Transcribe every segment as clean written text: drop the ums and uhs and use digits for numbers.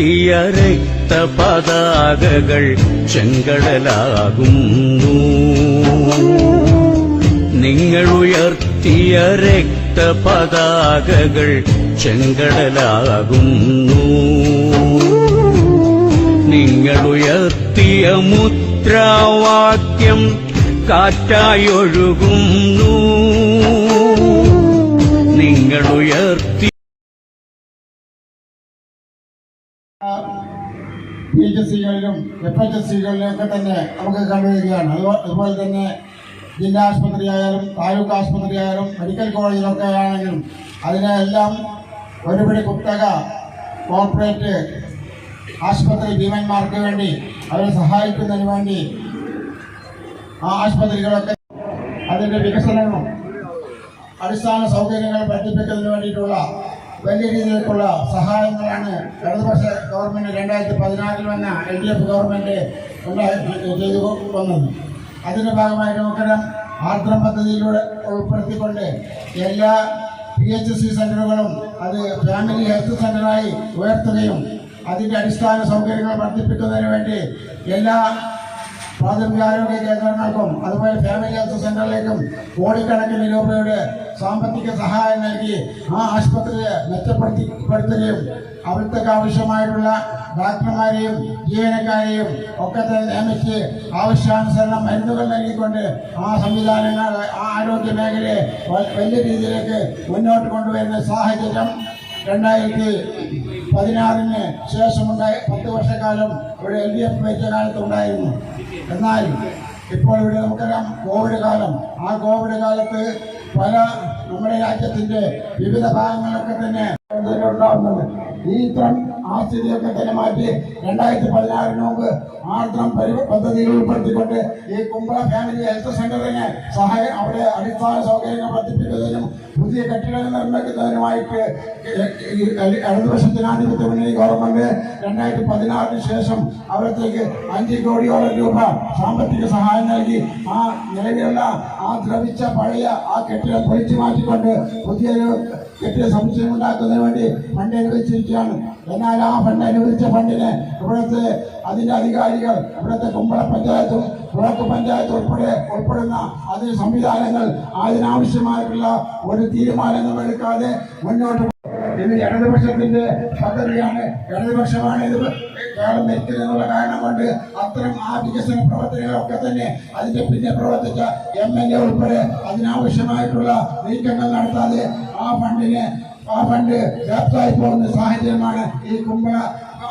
നിങ്ങളുയർത്തിയ രക്തപതാകകൾ ചെങ്കടലാകുന്നു. നിങ്ങളുയർത്തിയ രക്തപതാകകൾ ചെങ്കടലാകുന്നു. നിങ്ങളുയർത്തിയ മുദ്രാവാക്യം കാറ്റായൊഴുകുന്നു. നിങ്ങളുയർത്തി PHC-കളിലും FHC-കളിലൊക്കെ തന്നെ നമുക്ക് കണ്ടുവരികയാണ്. അതുപോലെ തന്നെ ജില്ലാ ആശുപത്രി ആയാലും താലൂക്ക് ആശുപത്രി ആയാലും മെഡിക്കൽ കോളേജിലൊക്കെ ആണെങ്കിലും അതിനെല്ലാം ഒരുപിടി കുത്തക കോർപ്പറേറ്റ് ആശുപത്രി ഭീമന്മാർക്ക് വേണ്ടി അവരെ സഹായിക്കുന്നതിന് വേണ്ടി ആ ആശുപത്രികളൊക്കെ അതിൻ്റെ വികസനവും അടിസ്ഥാന സൗകര്യങ്ങൾ വർദ്ധിപ്പിക്കുന്നതിന് വേണ്ടിയിട്ടുള്ള വലിയ രീതിയിലേക്കുള്ള സഹായങ്ങളാണ് ഇടതുപക്ഷ ഗവൺമെൻറ് 2016 വന്ന LDF ഗവൺമെൻറ് ചെയ്തു വന്നത്. അതിൻ്റെ ഭാഗമായി നമുക്കറിയാം ആർദ്രം പദ്ധതിയിലൂടെ ഉൾപ്പെടുത്തിക്കൊണ്ട് എല്ലാ PHC സെൻ്ററുകളും അത് ഫാമിലി ഹെൽത്ത് സെൻ്ററായി ഉയർത്തുകയും അതിൻ്റെ അടിസ്ഥാന സൗകര്യങ്ങൾ വർദ്ധിപ്പിക്കുന്നതിന് വേണ്ടി എല്ലാ പ്രാഥമികാരോഗ്യ കേന്ദ്രങ്ങൾക്കും അതുപോലെ ഫാമിലി ഹെൽത്ത് സെൻ്ററിലേക്കും കോടിക്കണക്കിന് രൂപയുടെ സാമ്പത്തിക സഹായം നൽകി ആ ആശുപത്രിയെ മെച്ചപ്പെടുത്തുകയും അവിടത്തേക്ക് ആവശ്യമായിട്ടുള്ള ഡോക്ടർമാരെയും ജീവനക്കാരെയും ഒക്കെ തന്നെ നിയമിച്ച് ആവശ്യാനുസരണം മരുന്നുകൾ നൽകിക്കൊണ്ട് ആ സംവിധാനങ്ങൾ ആ ആരോഗ്യ മേഖലയെ വലിയ രീതിയിലേക്ക് മുന്നോട്ട് കൊണ്ടുവരുന്ന സാഹചര്യം 2016 ശേഷമുണ്ടായ 10 വർഷക്കാലം ഇവിടെ LDF ഭരിച്ച കാലത്തുണ്ടായിരുന്നു. എന്നാൽ ഇപ്പോൾ ഇവിടെ നമുക്കറിയാം കോവിഡ് കാലം. ആ കോവിഡ് കാലത്ത് പല നമ്മുടെ രാജ്യത്തിന്റെ വിവിധ ഭാഗങ്ങളിലൊക്കെ തന്നെ ഉണ്ടാവുന്നത്. ഈ ആ സ്ഥിതിയൊക്കെ തന്നെ മാറ്റി 2016 മുമ്പ് ആർദ്രം പദ്ധതിയിൽ ഉൾപ്പെടുത്തിക്കൊണ്ട് ഈ കുമ്പള ഫാമിലി ഹെൽത്ത് സെന്ററിന് സഹായം അവിടെ അടിസ്ഥാന സൗകര്യങ്ങൾ വർദ്ധിപ്പിക്കുന്നതിനും പുതിയ കെട്ടിടങ്ങൾ നിർമ്മിക്കുന്നതിനുമായിട്ട് ഇടതുപക്ഷ ജനാധിപത്യ മുന്നണി ഗവൺമെന്റ് 2016 ശേഷം അവിടത്തേക്ക് 5 കോടിയോളം രൂപ സാമ്പത്തിക സഹായം നൽകി ആ നിലവിലുള്ള ആ ദ്രവിച്ച പഴയ ആ കെട്ടിടം പൊളിച്ചു മാറ്റിക്കൊണ്ട് പുതിയൊരു കെട്ടിട സമുച്ചയം ഉണ്ടാക്കുന്നതിന് വേണ്ടി ഫണ്ട് അനുവദിച്ചിരിക്കുകയാണ്. എന്നാൽ ആ ഫണ്ട് അനുവദിച്ച ഫണ്ടിന് ഇവിടുത്തെ അതിൻ്റെ അധികാരികൾ ഇവിടുത്തെ കുമ്പള പഞ്ചായത്തും ബ്ലോക്ക് പഞ്ചായത്ത് ഉൾപ്പെടുന്ന അതിന് സംവിധാനങ്ങൾ അതിനാവശ്യമായിട്ടുള്ള ഒരു തീരുമാനങ്ങൾ എടുക്കാതെ മുന്നോട്ട് ഇത് ഇടതുപക്ഷത്തിന്റെ പദ്ധതിയാണ്. ഇടതുപക്ഷമാണ് ഇത് കേരളം ഭരിക്കുന്നതിനുള്ള കാരണം കൊണ്ട് അത്തരം ആ വികസന പ്രവർത്തനങ്ങളൊക്കെ തന്നെ അതിന്റെ പിന്നെ പ്രവർത്തിച്ച MLA ഉൾപ്പെടെ അതിനാവശ്യമായിട്ടുള്ള നീക്കങ്ങൾ നടത്താതെ ആ ഫണ്ട് വ്യാപ്തമായി പോകുന്ന സാഹചര്യമാണ് ഈ കുമ്പള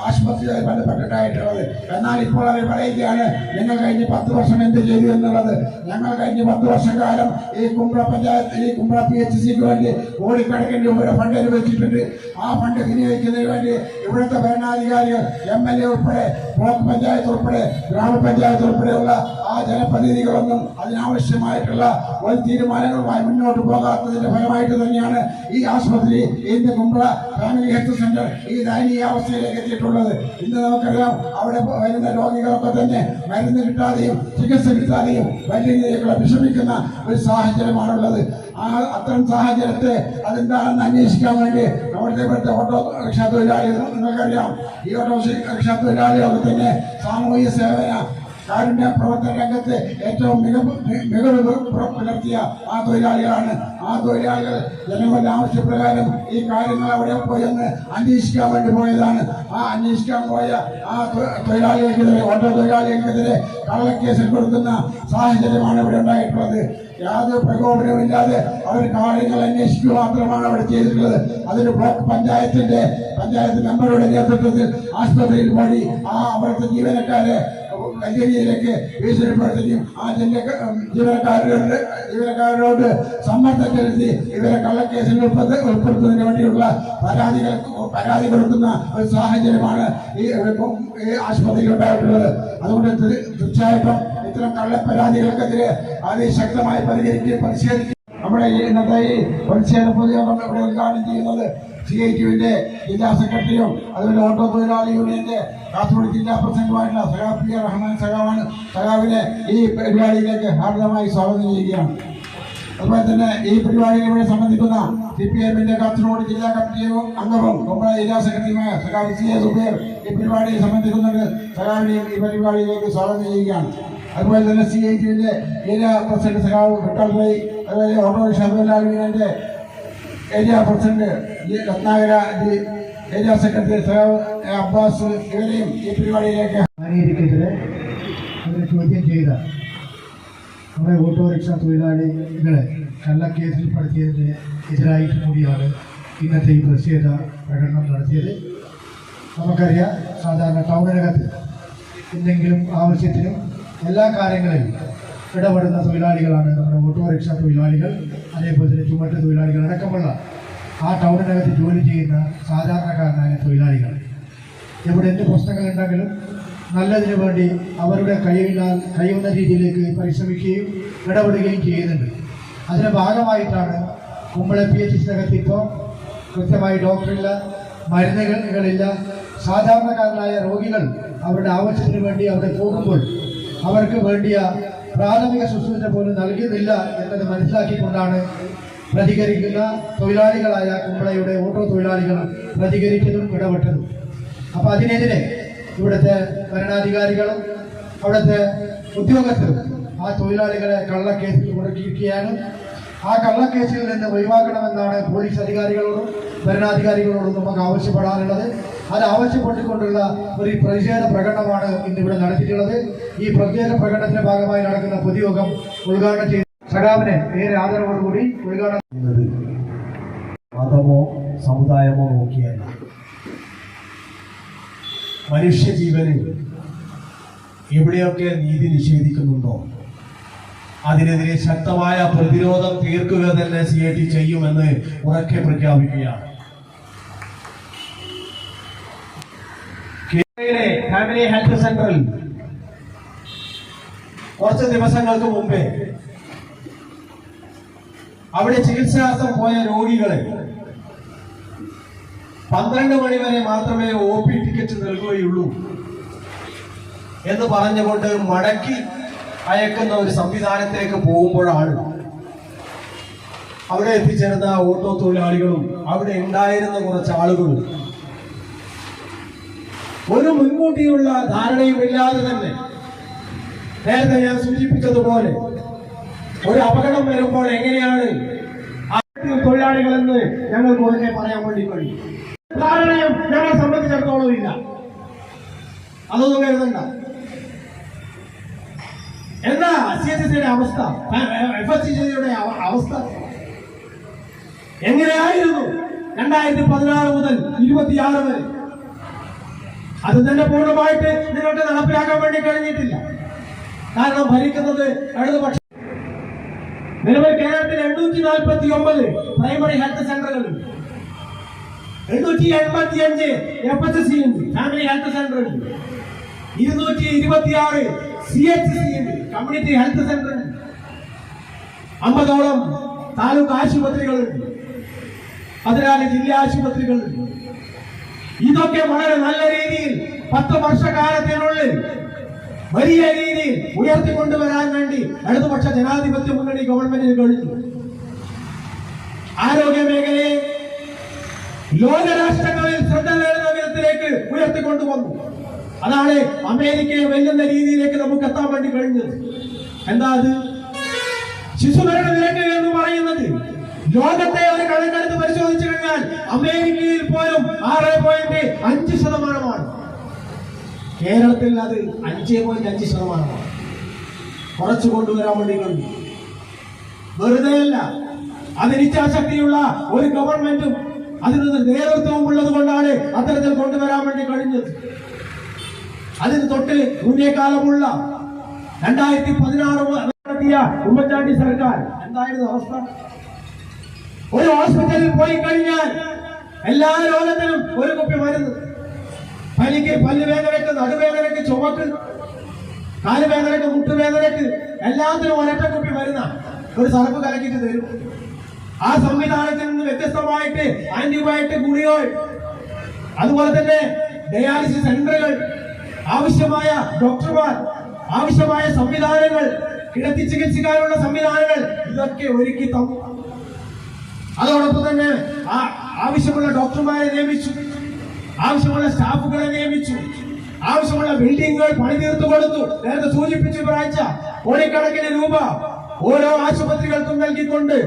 ആശുപത്രിയുമായി ബന്ധപ്പെട്ടിട്ടായിട്ടുള്ളത്. എന്നാൽ ഇപ്പോൾ അവർ പറയുകയാണ് നിങ്ങൾ കഴിഞ്ഞ 10 വർഷം എന്ത് ചെയ്തു എന്നുള്ളത്. ഞങ്ങൾ കഴിഞ്ഞ 10 വർഷക്കാലം ഈ കുമ്പള പഞ്ചായത്ത് ഈ കുമ്പള PHCക്ക് വേണ്ടി കോടിക്കണക്കിന് രൂപയുടെ ഫണ്ട് അനുവദിച്ചിട്ടുണ്ട്. ആ ഫണ്ട് വിനിയോഗിക്കുന്നതിന് വേണ്ടി ഇവിടുത്തെ ഭരണാധികാരികൾ MLA ഉൾപ്പെടെ ബ്ലോക്ക് പഞ്ചായത്ത് ഉൾപ്പെടെ ഗ്രാമപഞ്ചായത്ത് ഉൾപ്പെടെയുള്ള ആ ജനപ്രതിനിധികളൊന്നും അതിനാവശ്യമായിട്ടുള്ള ഒരു തീരുമാനങ്ങളുമായി മുന്നോട്ട് പോകാത്തതിന്റെ ഫലമായിട്ട് തന്നെയാണ് ഈ ആശുപത്രി ഇന്ന് കുമ്പള ഫാമിലി ഹെൽത്ത് സെന്റർ ഈ ദയനീയാവസ്ഥയിലേക്ക് എത്തിയിട്ടുള്ളത്. ഇന്ന് നമുക്കറിയാം അവിടെ വരുന്ന രോഗികളൊക്കെ തന്നെ മരുന്ന് കിട്ടാതെയും ചികിത്സ കിട്ടാതെയും വലിയ രീതിയിലുള്ള വിഷമിക്കുന്ന ഒരു സാഹചര്യമാണുള്ളത്. അത്തരം സാഹചര്യത്തെ അതെന്താണെന്ന് അന്വേഷിക്കാൻ വേണ്ടി ഇവിടുത്തെ ഓട്ടോ റിക്ഷാ തൊഴിലാളികൾ നിങ്ങൾക്കറിയാം. ഈ ഓട്ടോ റിക്ഷാ തൊഴിലാളികളൊക്കെ തന്നെ സാമൂഹിക സേവന കാരുണ്യ പ്രവർത്തന രംഗത്ത് ഏറ്റവും മികവ് പുലർത്തിയ ആ തൊഴിലാളികളാണ്. ആ തൊഴിലാളികൾ ജനങ്ങളുടെ ആവശ്യപ്രകാരം ഈ കാര്യങ്ങൾ അവിടെ പോയെന്ന് അന്വേഷിക്കാൻ വേണ്ടി പോയതാണ്. ആ അന്വേഷിക്കാൻ പോയ ആ തൊഴിലാളികൾക്കെതിരെ ഓട്ടോ തൊഴിലാളികൾക്കെതിരെ കള്ളക്കേസിൽ കൊടുക്കുന്ന സാഹചര്യമാണ് ഇവിടെ ഉണ്ടായിട്ടുള്ളത്. യാതൊരു പ്രകോപനവുമില്ലാതെ അവർ കാര്യങ്ങൾ അന്വേഷിക്കുക മാത്രമാണ് അവിടെ ചെയ്തിട്ടുള്ളത്. അതിന് ബ്ലോക്ക് പഞ്ചായത്ത് മെമ്പറുടെ നേതൃത്വത്തിൽ ആശുപത്രിയിൽ പോയി ആ അവിടുത്തെ ജീവനക്കാരെ വലിയ രീതിയിലേക്ക് ഭീഷണിപ്പെടുത്തുകയും ആ ജീവനക്കാരോട് സമ്മർദ്ദം ചെലുത്തി ഇവരെ കള്ളക്കേസിൽ ഉൾപ്പെടുത്തുന്നതിന് വേണ്ടിയുള്ള പരാതി കൊടുക്കുന്ന ഒരു സാഹചര്യമാണ് ഈ ആശുപത്രിയിൽ ഉണ്ടായിട്ടുള്ളത്. അതുകൊണ്ട് തീർച്ചയായിട്ടും ഇത്തരം കള്ളപ്പരാതികൾക്കെതിരെ അതിശക്തമായി പ്രതിഷേധിക്കും. നമ്മുടെ ഇന്നത്തെ ഈ പ്രതിഷേധ പൊതുയോഗം ഇവിടെ ഉദ്ഘാടനം ചെയ്യുന്നത് CITUവിന്റെ ജില്ലാ സെക്രട്ടറിയും അതുപോലെ ഓട്ടോ തൊഴിലാളി യൂണിയന്റെ കാസർഗോഡ് ജില്ലാ പ്രസിഡന്റുമായിട്ടുള്ള സഖാവ് PA റഹ്മാൻ സഖാവാണ്. സഖാവിനെ ഈ പരിപാടിയിലേക്ക് ഹാർദമായി സ്വാഗതം ചെയ്യുകയാണ്. അതുപോലെ തന്നെ ഈ പരിപാടിയിൽ ഇവിടെ സംബന്ധിക്കുന്ന CPM-ന്റെ കാസർഗോഡ് ജില്ലാ കമ്മിറ്റി അംഗവും കുമ്പള ജില്ലാ സെക്രട്ടറിയുമായ സഖാവ് CA സുബൈർ ഈ പരിപാടിയിൽ സംബന്ധിക്കുന്നുണ്ട്. സഖാവിനെയും ഈ പരിപാടിയിലേക്ക് സ്വാഗതം ചെയ്യുകയാണ്. അതുപോലെ തന്നെ CIT-ന്റെ ഏരിയ പ്രസിഡന്റ് സഖാവ് വിട്ടൽ റൈ, അതുപോലെ ഓട്ടോറിക്ഷ തൊഴിലാളികളുടെ area president Ratnakara, area secretary സഖാവ് അബ്ബാസ്, ഇവരെയും ഈ പരിപാടിയിലേക്ക് അതിനെ ചോദ്യം ചെയ്ത നമ്മുടെ ഓട്ടോറിക്ഷ തൊഴിലാളികളെ കള്ളക്കേസിൽപ്പെടുത്തിയതിന് എതിരായിട്ട് കൂടിയാണ് ഇന്നത്തെ ഈ പ്രതിഷേധ പ്രകടനം നടത്തിയത്. നമുക്കറിയാം, സാധാരണ ടൗണിനകത്ത് എന്തെങ്കിലും ആവശ്യത്തിനും എല്ലാ കാര്യങ്ങളിലും ഇടപെടുന്ന തൊഴിലാളികളാണ് നമ്മുടെ ഓട്ടോറിക്ഷ തൊഴിലാളികൾ, അതേപോലെ തന്നെ ചുമട്ട് തൊഴിലാളികൾ അടക്കമുള്ള ആ ടൗണിനകത്ത് ജോലി ചെയ്യുന്ന സാധാരണക്കാരനായ തൊഴിലാളികൾ. എവിടെ എന്ത് പ്രശ്നങ്ങളുണ്ടെങ്കിലും നല്ലതിനു വേണ്ടി അവരുടെ കഴിയുന്ന രീതിയിലേക്ക് പരിശ്രമിക്കുകയും ഇടപെടുകയും ചെയ്യുന്നുണ്ട്. അതിൻ്റെ ഭാഗമായിട്ടാണ് കുമ്പള PHC-നകത്ത് ഇപ്പോൾ കൃത്യമായി ഡോക്ടറില്ല, മരുന്നുകളില്ല. സാധാരണക്കാരനായ രോഗികൾ അവരുടെ ആവശ്യത്തിന് വേണ്ടി അവിടെ പോകുമ്പോൾ അവർക്ക് വേണ്ടിയ പ്രാഥമിക ശുശ്രൂഷ പോലും നൽകുന്നില്ല എന്നത് മനസ്സിലാക്കിക്കൊണ്ടാണ് പ്രതികരിക്കുന്ന തൊഴിലാളികളായ കുമ്പളയുടെ ഓട്ടോ തൊഴിലാളികൾ പ്രതികരിച്ചതും ഇടപെട്ടതും. അപ്പോൾ അതിനെതിരെ ഇവിടുത്തെ ഭരണാധികാരികളും അവിടുത്തെ ഉദ്യോഗസ്ഥരും ആ തൊഴിലാളികളെ കള്ളക്കേസിൽ കൊടുക്കിയിരിക്കുകയാണ്. ആ കള്ളക്കേസിൽ നിന്ന് ഒഴിവാക്കണമെന്നാണ് പോലീസ് അധികാരികളോടും ഭരണാധികാരികളോടും നമുക്ക് ആവശ്യപ്പെടാനുള്ളത്. അത് ആവശ്യപ്പെട്ടുകൊണ്ടുള്ള ഒരു പ്രതിഷേധ പ്രകടനമാണ് ഇന്നിവിടെ നടത്തിയിട്ടുള്ളത്. ഈ പ്രത്യേക പ്രകടനത്തിന്റെ ഭാഗമായി നടക്കുന്ന പൊതുയോഗം ഉദ്ഘാടനം ചെയ്ത് സഖാവിനെ ഏറെ ആദരവോടുകൂടി ഉദ്ഘാടനം ചെയ്യുന്നത് മതമോ സമുദായമോ നോക്കിയല്ല, മനുഷ്യജീവന് എവിടെയൊക്കെ നീതി നിഷേധിക്കുന്നുണ്ടോ അതിനെതിരെ ശക്തമായ പ്രതിരോധം തീർക്കുക തന്നെ CIT ചെയ്യുമെന്ന് ഉറക്കെ പ്രഖ്യാപിക്കുകയാണ്. കേരളയിലെ ഫാമിലി ഹെൽത്ത് സെന്ററിൽ കുറച്ച് ദിവസങ്ങൾക്ക് മുമ്പേ അവിടെ ചികിത്സാർത്ഥം പോയ രോഗികളെ 12 മണി വരെ മാത്രമേ OP ടിക്കറ്റ് നൽകുകയുള്ളൂ എന്ന് പറഞ്ഞുകൊണ്ട് മടക്കി അയക്കുന്ന ഒരു സംവിധാനത്തിലേക്ക് പോകുമ്പോഴാണ് അവിടെ എത്തിച്ചേർന്ന ഓട്ടോ തൊഴിലാളികളും അവിടെ ഉണ്ടായിരുന്ന കുറച്ച് ആളുകളും ഒരു മുൻകൂട്ടിയുള്ള ധാരണയുമില്ലാതെ തന്നെ നേരത്തെ ഞാൻ സൂചിപ്പിച്ചതുപോലെ ഒരു അപകടം വരുമ്പോൾ എങ്ങനെയാണ് തൊഴിലാളികളെന്ന് ഞങ്ങൾക്ക് ഉടനെ പറയാൻ വേണ്ടി കഴിയും. ധാരണയും ഞങ്ങളെ സംബന്ധിച്ചിടത്തോളം ഇല്ല, അതൊന്നും കരുതണ്ട. എന്താ CHC-യുടെ അവസ്ഥ, FHCയുടെ അവസ്ഥ എങ്ങനെയായിരുന്നു 2016 മുതൽ 26 വരെ? അത് തന്നെ പൂർണ്ണമായിട്ട് നിങ്ങൾക്ക് നടപ്പിലാക്കാൻ വേണ്ടി കഴിഞ്ഞിട്ടില്ല. കാരണം ഭരിക്കുന്നത് ഇടതുപക്ഷം. നിലവിൽ കേരളത്തിൽ 849 പ്രൈമറി ഹെൽത്ത് സെന്ററുകളുണ്ട്, 885 FHC ഉണ്ട്, ഫാമിലി ഹെൽത്ത് സെന്റർ ഉണ്ട്, 226 CHC ഉണ്ട്, കമ്മ്യൂണിറ്റി ഹെൽത്ത് സെന്റർ ഉണ്ട്, 50ഓളം താലൂക്ക് ആശുപത്രികളുണ്ട്, 14 ജില്ലാ ആശുപത്രികളുണ്ട്. ഇതൊക്കെ വളരെ നല്ല രീതിയിൽ 10 വർഷക്കാലത്തിനുള്ളിൽ വലിയ രീതിയിൽ ഉയർത്തിക്കൊണ്ടുവരാൻ വേണ്ടി ഇടതുപക്ഷ ജനാധിപത്യ മുന്നണി ഗവൺമെന്റിന് കഴിഞ്ഞു. ആരോഗ്യ മേഖലയെ ലോകരാഷ്ട്രങ്ങളിൽ ശ്രദ്ധ നേടുന്ന വിധത്തിലേക്ക് ഉയർത്തിക്കൊണ്ടുവന്നു. അതാണ് അമേരിക്കയെ വെല്ലുന്ന രീതിയിലേക്ക് നമുക്ക് എത്താൻ വേണ്ടി കഴിഞ്ഞത്. എന്താ അത്? ശിശുമരണ നിരക്ക് എന്ന് പറയുന്നത് ലോകത്തെ ഒരു കണക്കെടുത്ത് പരിശോധിച്ചു കഴിഞ്ഞാൽ അമേരിക്കയിൽ പോലും 6.5%. കേരളത്തിൽ അത് 5.5%. കുറച്ചു കൊണ്ടുവരാൻ വേണ്ടി കഴിഞ്ഞു. വെറുതെയല്ല, അതിന് ഇച്ഛാശക്തിയുള്ള ഒരു ഗവൺമെന്റും അതിനൊരു നേതൃത്വവും ഉള്ളത് കൊണ്ടാണ് അത്തരത്തിൽ കൊണ്ടുവരാൻ വേണ്ടി കഴിഞ്ഞത്. അതിന് തൊട്ട് മുന്നേക്കാലമുള്ള 2016 നടത്തിയ ഉമ്മൻചാണ്ടി സർക്കാർ എന്തായിരുന്നു അവസ്ഥ? ഒരു ഹോസ്പിറ്റലിൽ പോയി കഴിഞ്ഞാൽ എല്ലാ രോഗത്തിനും ഒരു കുപ്പി മരുന്ന്. പനിക്ക്, പല്ലുവേദനക്ക്, നടുവേദനക്ക്, ചുമക്ക്, കാലുവേദനക്ക്, മുട്ടുവേദനക്ക് എല്ലാത്തിനും ഒരൊറ്റ കുപ്പി മരുന്ന ഒരു സർപ്പ് കലക്കിട്ട് തരും. ആ സംവിധാനത്തിൽ നിന്ന് വ്യത്യസ്തമായിട്ട് ആന്റിബയോട്ടിക് ഗുളികകൾ, അതുപോലെ തന്നെ ഡയാലിസിസ് സെന്ററുകൾ, ആവശ്യമായ ഡോക്ടർമാർ, ആവശ്യമായ സംവിധാനങ്ങൾ കിടത്തി ചികിത്സിക്കാനുള്ള സംവിധാനങ്ങൾ ഇതൊക്കെ ഒരുക്കി തന്നു. അതോടൊപ്പം തന്നെ ആവശ്യമുള്ള ഡോക്ടർമാരെ നിയമിച്ചു, ആവശ്യമുള്ള സ്റ്റാഫുകളെ നിയമിച്ചു, ആവശ്യമുള്ള ബിൽഡിങ്ങുകൾ പണിതീർത്തു കൊടുത്തു. നേരത്തെ സൂചിപ്പിച്ചു ഒരാഴ്ച കോടിക്കണക്കിന് രൂപ ഓരോ ആശുപത്രികൾക്കും നൽകിക്കൊണ്ട്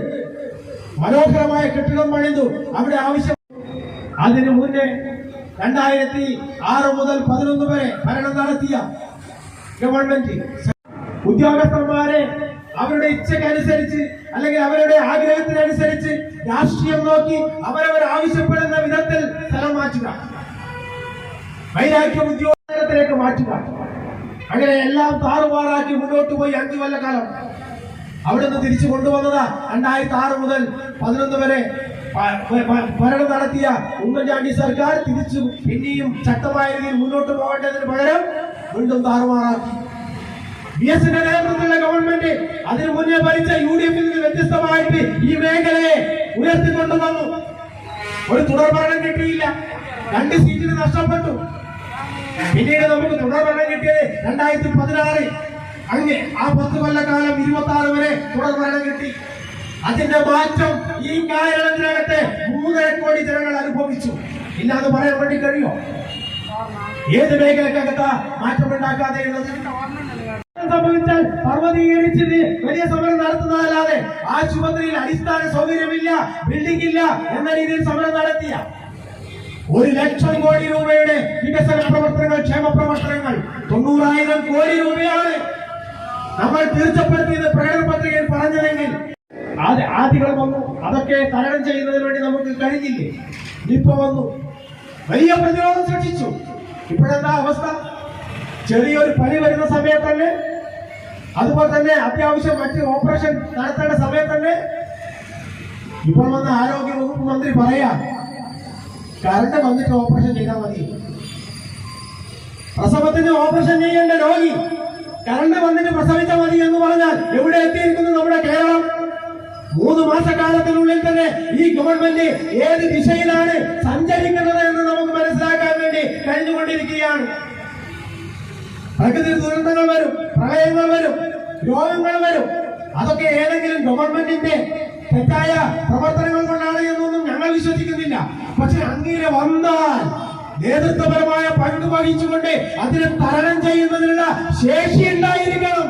മനോഹരമായ കെട്ടിടം പണിതു. അവിടെ ആവശ്യം അതിനു മുന്നേ 2006 മുതൽ 2011 വരെ ഭരണം നടത്തിയ ഗവൺമെന്റ് ഉദ്യോഗസ്ഥന്മാരെ അവരുടെ ഇച്ഛക്കനുസരിച്ച് അല്ലെങ്കിൽ അവരുടെ ആഗ്രഹത്തിനനുസരിച്ച് രാഷ്ട്രീയം നോക്കി അവരവർ ആവശ്യപ്പെടുന്ന വിധത്തിൽ സ്ഥലം മാറ്റുക, വൈരാഗ്യ ഉദ്യോഗത്തിലേക്ക് മാറ്റുക, അങ്ങനെ എല്ലാം താറുമാറാക്കി മുന്നോട്ട് പോയി 5 കൊല്ലക്കാലം അവിടുന്ന് തിരിച്ചു കൊണ്ടുവന്നതാ 2006 മുതൽ 2011 വരെ ഭരണം നടത്തിയ ഉമ്മൻചാണ്ടി സർക്കാർ തിരിച്ചു പിന്നെയും ശക്തമായ രീതിയിൽ മുന്നോട്ട് പോകേണ്ടതിന് പകരം വീണ്ടും താറുമാറാക്കി. BS നേതൃത്വത്തിലുള്ള ഗവൺമെന്റ് അതിനു മുന്നേ ഭരിച്ച UDF നിന്ന് വ്യത്യസ്തമായിട്ട് ഈ മേഖലയെ ഉയർത്തിക്കൊണ്ടുവന്നു. ഒരു തുടർ ഭരണം കിട്ടിയില്ല, 2 സീറ്റിന് നഷ്ടപ്പെട്ടു. പിന്നീട് നമുക്ക് തുടർ ഭരണം കിട്ടിയത് 2016 അങ്ങനെ ആ 10 കൊല്ലക്കാലം 26 വരെ തുടർ ഭരണം കിട്ടി. അതിന്റെ മാറ്റം ഈ കാലയളവിനകത്ത് 3.5 കോടി ജനങ്ങൾ അനുഭവിച്ചു. ഇല്ലാതെ പറയാൻ വേണ്ടി കഴിയോ? ഏത് മേഖലക്കകത്താ മാറ്റമുണ്ടാക്കാതെയുള്ളത്? സംഭവിച്ചാൽ പർവ്വതീകരിച്ച് വലിയ സമരം നടത്തുന്നതല്ലാതെ ആശുപത്രിയിൽ അടിസ്ഥാന സൗകര്യമില്ല, ബിൽഡിംഗ് ഇല്ല എന്ന രീതിയിൽ സമരം നടത്തിയ 1,00,000 കോടി രൂപയുടെ വികസന പ്രവർത്തനങ്ങൾ, ക്ഷേമ പ്രവർത്തനങ്ങൾ 90,000 കോടി രൂപയാണ് നമ്മൾ തീർച്ചപ്പെടുത്തിയത് പ്രകടന പത്രികയിൽ പറഞ്ഞതെങ്കിൽ ആദ്യങ്ങൾ വന്നു. അതൊക്കെ തരണം ചെയ്യുന്നതിന് വേണ്ടി നമുക്ക് കഴിഞ്ഞില്ലേ? ഇപ്പൊ വന്നു, വലിയ പ്രതിരോധം സൃഷ്ടിച്ചു. ഇപ്പോഴെന്താ അവസ്ഥ? ചെറിയൊരു പനി വരുന്ന സമയത്ത് തന്നെ, അതുപോലെ തന്നെ അത്യാവശ്യം മറ്റ് ഓപ്പറേഷൻ നടത്തേണ്ട സമയത്ത് തന്നെ ഇപ്പോൾ വന്ന ആരോഗ്യ വകുപ്പ് മന്ത്രി പറയാ കറണ്ട് വന്നിട്ട് ഓപ്പറേഷൻ ചെയ്താൽ മതി. പ്രസവത്തിന് ഓപ്പറേഷൻ ചെയ്യേണ്ട രോഗി കറണ്ട് വന്നിട്ട് പ്രസവിച്ചാൽ മതി എന്ന് പറഞ്ഞാൽ എവിടെ എത്തിയിരിക്കുന്നു നമ്മുടെ കേരളം? 3 മാസക്കാലത്തിനുള്ളിൽ തന്നെ ഈ ഗവൺമെന്റ് ഏത് ദിശയിലാണ് സഞ്ചരിക്കുന്നത് എന്ന് നമുക്ക് മനസ്സിലാക്കാൻ വേണ്ടി കഴിഞ്ഞുകൊണ്ടിരിക്കുകയാണ്. പ്രകൃതി ദുരന്തങ്ങൾ വരും, പ്രളയങ്ങൾ വരും, രോഗങ്ങൾ വരും. അതൊക്കെ ഏതെങ്കിലും ഗവൺമെന്റിന്റെ തെറ്റായ പ്രവർത്തനങ്ങൾ കൊണ്ടാണ് എന്നൊന്നും ഞങ്ങൾ വിശ്വസിക്കുന്നില്ല. പക്ഷെ അങ്ങനെ വന്നാൽ നേതൃത്വപരമായ പങ്ക് വഹിച്ചുകൊണ്ട് അതിനെ തരണം ചെയ്യുന്നതിനുള്ള ശേഷി ഉണ്ടായിരിക്കണം.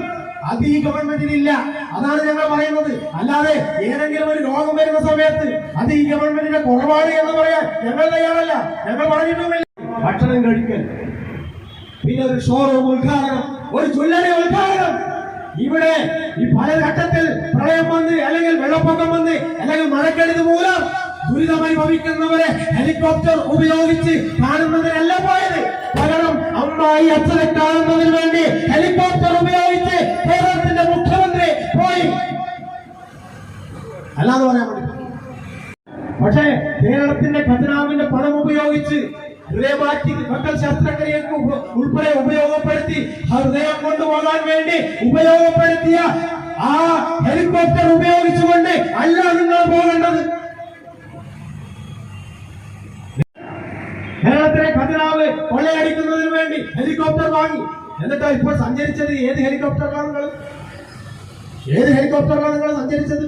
അത് ഈ ഗവൺമെന്റിനില്ല. അതാണ് ഞങ്ങൾ പറയുന്നത്. അല്ലാതെ ഏതെങ്കിലും ഒരു രോഗം വരുന്ന സമയത്ത് അത് ഈ ഗവൺമെന്റിന്റെ കുറവാണ് എന്ന് പറയാൻ ഞങ്ങൾ തയ്യാറല്ല. ഞങ്ങൾ പറഞ്ഞിട്ടുമില്ല. ഭക്ഷണം കഴിക്കൽ, പിന്നെ ഒരു ഷോറൂം ഉദ്ഘാടനം, ഒരു ജ്വല്ലറി ഉദ്ഘാടനം. ഇവിടെ ഈ പല ഘട്ടത്തിൽ പ്രളയം വന്ന് അല്ലെങ്കിൽ വെള്ളപ്പൊക്കം വന്ന് അല്ലെങ്കിൽ മഴക്കെടുതി മൂലം ദുരിതമനുഭവിക്കുന്നവരെ ഹെലികോപ്റ്റർ ഉപയോഗിച്ച് കാണുന്നതിനല്ല പോയത്. പകരം അമ്മായി അച്ഛനെ കാണുന്നതിന് വേണ്ടി ഹെലികോപ്റ്റർ ഉപയോഗിച്ച് കേരളത്തിന്റെ മുഖ്യമന്ത്രി പോയി. അല്ലാതെ പറയാൻ പറ്റില്ല. പക്ഷേ കേരളത്തിന്റെ ഖജനാവിന്റെ പണം ഉപയോഗിച്ച് ഹൃദയമാറ്റി മക്കൾ ശസ്ത്രക്രിയക്ക് ഉൾപ്പെടെ ഉപയോഗപ്പെടുത്തി ഹൃദയം കൊണ്ടുപോകാൻ വേണ്ടി ഉപയോഗപ്പെടുത്തിയ ആ ഹെലികോപ്റ്റർ ഉപയോഗിച്ചുകൊണ്ട് അല്ല നിങ്ങൾ പോകേണ്ടത്. കേരളത്തിലെ ഖജനാവ് കൊള്ളയടിക്കുന്നതിന് വേണ്ടി ഹെലികോപ്റ്റർ വാങ്ങി. എന്നിട്ടാ ഇപ്പോൾ സഞ്ചരിച്ചത് ഏത് ഹെലികോപ്റ്ററിലാണ് നിങ്ങൾ? ഏത് ഹെലികോപ്റ്ററിലാണ് നിങ്ങൾ സഞ്ചരിച്ചത്?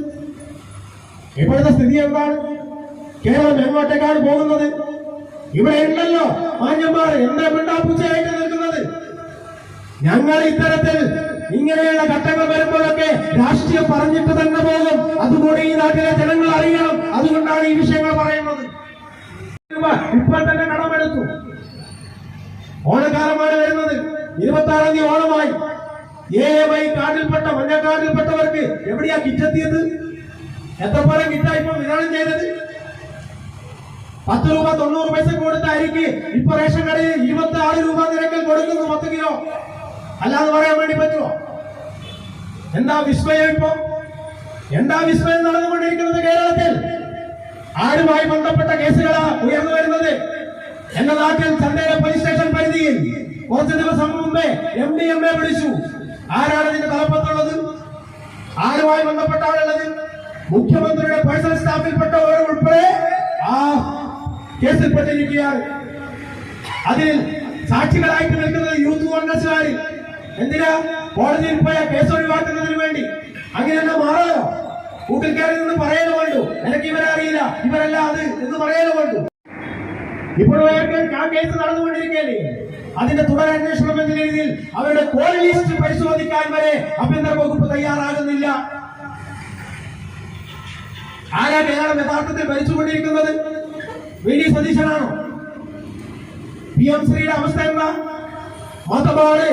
ഇപ്പോഴത്തെ സ്ഥിതി എന്താണ്? കേരളം എങ്ങോട്ടേക്കാണ് പോകുന്നത്? ഇവിടെ ഉണ്ടല്ലോ മാന്യന്മാർ എന്താ മിണ്ടാപ്പൂച്ചയായിട്ട് നിൽക്കുന്നത്. ഞങ്ങൾ ഇത്തരത്തിൽ ഇങ്ങനെയുള്ള ഘട്ടങ്ങൾ വരുമ്പോഴൊക്കെ രാഷ്ട്രീയം പറഞ്ഞിട്ട് തന്നെ പോകും. അതുകൂടി ഈ നാട്ടിലെ ജനങ്ങൾ അറിയണം. അതുകൊണ്ടാണ് ഈ വിഷയങ്ങൾ പറയുന്നത്. ഇപ്പോൾ തന്നെ കടമെടുത്തു. ഓണക്കാലമാണ് വരുന്നത്. 26-ാം തീയതി ഓണമായി. AMI കാർഡിൽപ്പെട്ട മഞ്ഞ കാർഡിൽപ്പെട്ടവർക്ക് എവിടെയാ കിറ്റെത്തിയത്? എത്രത്തോളം കിറ്റാ ഇപ്പൊ വിതരണം ചെയ്തത്? 10 രൂപ 90 പൈസ കൊടുത്ത അരിക്ക് ഇപ്പൊ റേഷൻ കടയിൽ 26 രൂപ നിരക്കിൽ കൊടുക്കുന്നു 10 കിലോ. അല്ലാതെ പറയാൻ വേണ്ടി പറ്റുമോ? എന്താ വിസ്മയം? ഇപ്പൊ എന്താ വിസ്മയം നടന്നുകൊണ്ടിരിക്കുന്നത് കേരളത്തിൽ? ആരുമായി ബന്ധപ്പെട്ട കേസുകളാ ഉയർന്നു വരുന്നത്. എന്റെ നാട്ടിൽ ചന്ദേര പോലീസ് സ്റ്റേഷൻ പരിധിയിൽ കുറച്ച് ദിവസം മുമ്പേ MDMA പിടിച്ചു. ആരാണ് ഇതിന്റെ തലപ്പത്തുള്ളത്? ആരുമായി ബന്ധപ്പെട്ട ആളുള്ളത്? മുഖ്യമന്ത്രിയുടെ പേഴ്സണൽ സ്റ്റാഫിൽപ്പെട്ടവർ ഉൾപ്പെടെ ആ കേസിൽപ്പെട്ടിരിക്കുകയാണ്. അതിൽ സാക്ഷികളായിട്ട് നിൽക്കുന്നത് യൂത്ത് കോൺഗ്രസുകാർ. എന്തിനാ? കോടതിയിൽ പോയ കേസ് ഒഴിവാക്കുന്നതിന് വേണ്ടി. അങ്ങനെ തന്നെ മാറാലോ. കൂട്ടിൽ കയറി നിന്ന് പറയാനോ വേണ്ടു, എനിക്ക് ഇവരെ അറിയില്ല, ഇവരല്ല അത് എന്ന് പറയാനോ വേണ്ടു. ഇപ്പോഴും ആ കേസ് നടന്നുകൊണ്ടിരിക്കുകയല്ലേ. അതിന്റെ തുടരന്വേഷണം എന്ന രീതിയിൽ അവരുടെ കോൾ ലിസ്റ്റ് പരിശോധിക്കാൻ വരെ ആഭ്യന്തര വകുപ്പ് തയ്യാറാകുന്നില്ല. ആരാ കേരളം യഥാർത്ഥത്തിൽ ഭരിച്ചുകൊണ്ടിരിക്കുന്നത്? വി.ഡി. സതീശനാണോ? PM ശ്രീയുടെ അവസ്ഥ എന്താ? മതമാണ്